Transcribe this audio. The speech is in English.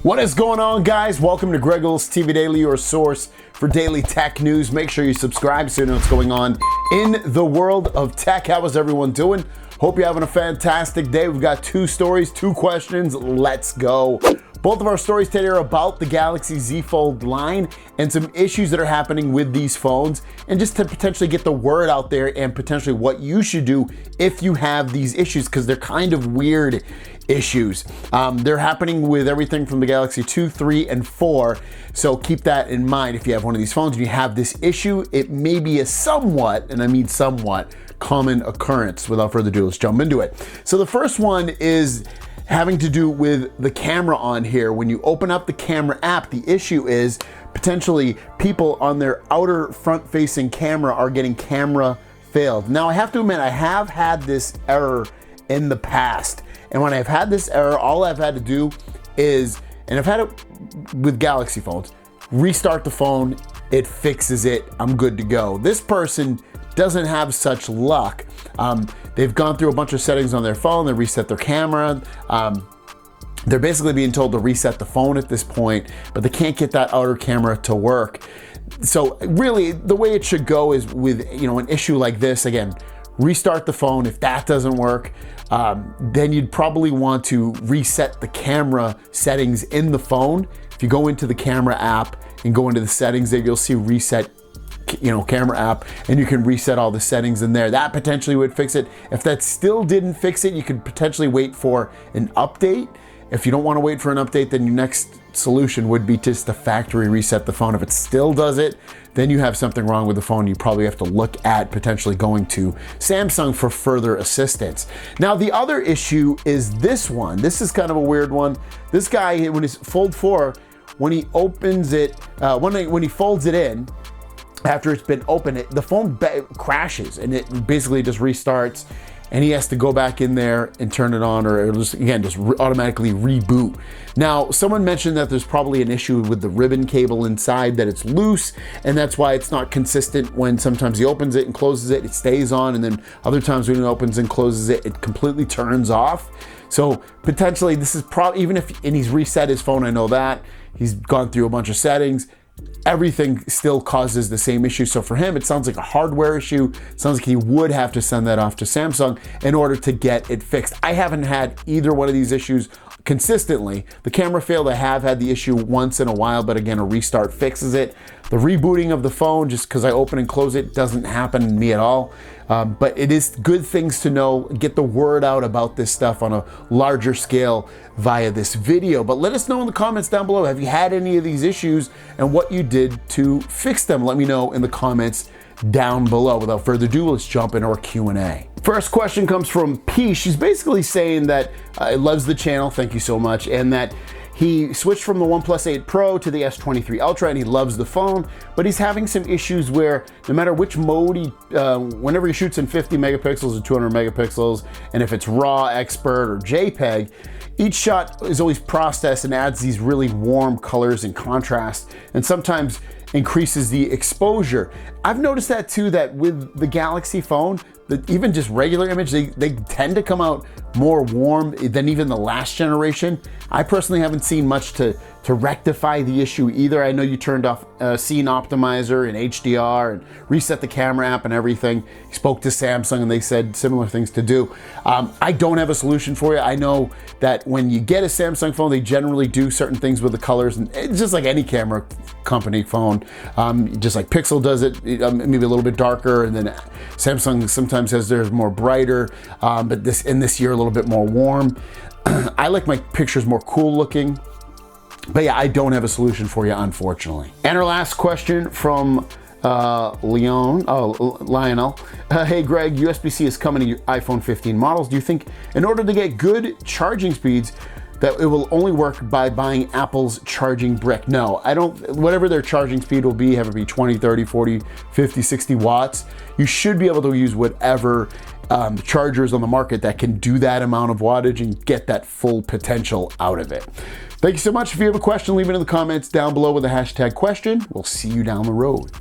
What is going on, guys? Welcome to Greggles TV Daily, your source for daily tech news. Make sure you subscribe so you know what's going on in the world of tech. How is everyone doing? Hope you're having a fantastic day. We've got two stories, two questions. Let's go. Both of our stories today are about the Galaxy Z Fold line and some issues that are happening with these phones, and just to potentially get the word out there and potentially what you should do if you have these issues, because they're kind of weird issues. They're happening with everything from the Galaxy 2, 3, and 4. So keep that in mind. If you have one of these phones and you have this issue, it may be a somewhat, and I mean somewhat, common occurrence. Without further ado, let's jump into it. So the first one is having to do with the camera on here. When you open up the camera app, the issue is potentially people on their outer front-facing camera are getting camera failed. Now, I have to admit, I have had this error in the past. And when I've had this error, all I've had to do is, and I've had it with Galaxy phones, restart the phone, it fixes it, I'm good to go. This person doesn't have such luck. They've gone through a bunch of settings on their phone, they reset their camera. They're basically being told to reset the phone at this point, but they can't get that outer camera to work. So really, the way it should go is with an issue like this, again, restart the phone. If that doesn't work, then you'd probably want to reset the camera settings in the phone. If you go into the camera app and go into the settings there, you'll see reset camera app, and you can reset all the settings in there. That potentially would fix it. If that still didn't fix it, you could potentially wait for an update. If you don't want to wait for an update, then your next solution would be just to factory reset the phone. If it still does it, then you have something wrong with the phone. You probably have to look at potentially going to Samsung for further assistance. Now, the other issue is this one. This is kind of a weird one. This guy, when his Fold 4, when he opens it, when he folds it in, after it's been opened, the phone crashes and it basically just restarts, and he has to go back in there and turn it on, or it'll just automatically reboot. Now, someone mentioned that there's probably an issue with the ribbon cable inside, that it's loose, and that's why it's not consistent. When sometimes he opens it and closes it, it stays on, and then other times when he opens and closes it, it completely turns off. So potentially this is probably, even if, and he's reset his phone, I know that, he's gone through a bunch of settings, everything still causes the same issue. So for him, it sounds like a hardware issue. It sounds like he would have to send that off to Samsung in order to get it fixed. I haven't had either one of these issues consistently. The camera failed, I have had the issue once in a while, but again, a restart fixes it. The rebooting of the phone, just because I open and close it, doesn't happen to me at all. But it is good things to know, get the word out about this stuff on a larger scale via this video. But let us know in the comments down below, have you had any of these issues and what you did to fix them? Let me know in the comments down below. Without further ado, let's jump into our Q&A. First question comes from P. She's basically saying that loves the channel, thank you so much, and that he switched from the OnePlus 8 Pro to the S23 Ultra, and he loves the phone, but he's having some issues where no matter which mode whenever he shoots in 50 megapixels or 200 megapixels, and if it's RAW, Expert, or JPEG, each shot is always processed and adds these really warm colors and contrast, and sometimes increases the exposure. I've noticed that too, that with the Galaxy phone, that even just regular image, they tend to come out more warm than even the last generation. I personally haven't seen much to rectify the issue either. I know you turned off Scene Optimizer and HDR and reset the camera app and everything. You spoke to Samsung and they said similar things to do. I don't have a solution for you. I know that when you get a Samsung phone, they generally do certain things with the colors, and it's just like any camera company phone. Just like Pixel does it, maybe a little bit darker, and then Samsung sometimes has theirs more brighter, but this year a little bit more warm. I like my pictures more cool looking. But yeah, I don't have a solution for you, unfortunately. And our last question from Lionel. Hey Greg, USB-C is coming to your iPhone 15 models. Do you think in order to get good charging speeds that it will only work by buying Apple's charging brick? No, I don't. Whatever their charging speed will be, have it be 20, 30, 40, 50, 60 watts, you should be able to use whatever chargers on the market that can do that amount of wattage and get that full potential out of it. Thank you so much. If you have a question, leave it in the comments down below with the hashtag question. We'll see you down the road.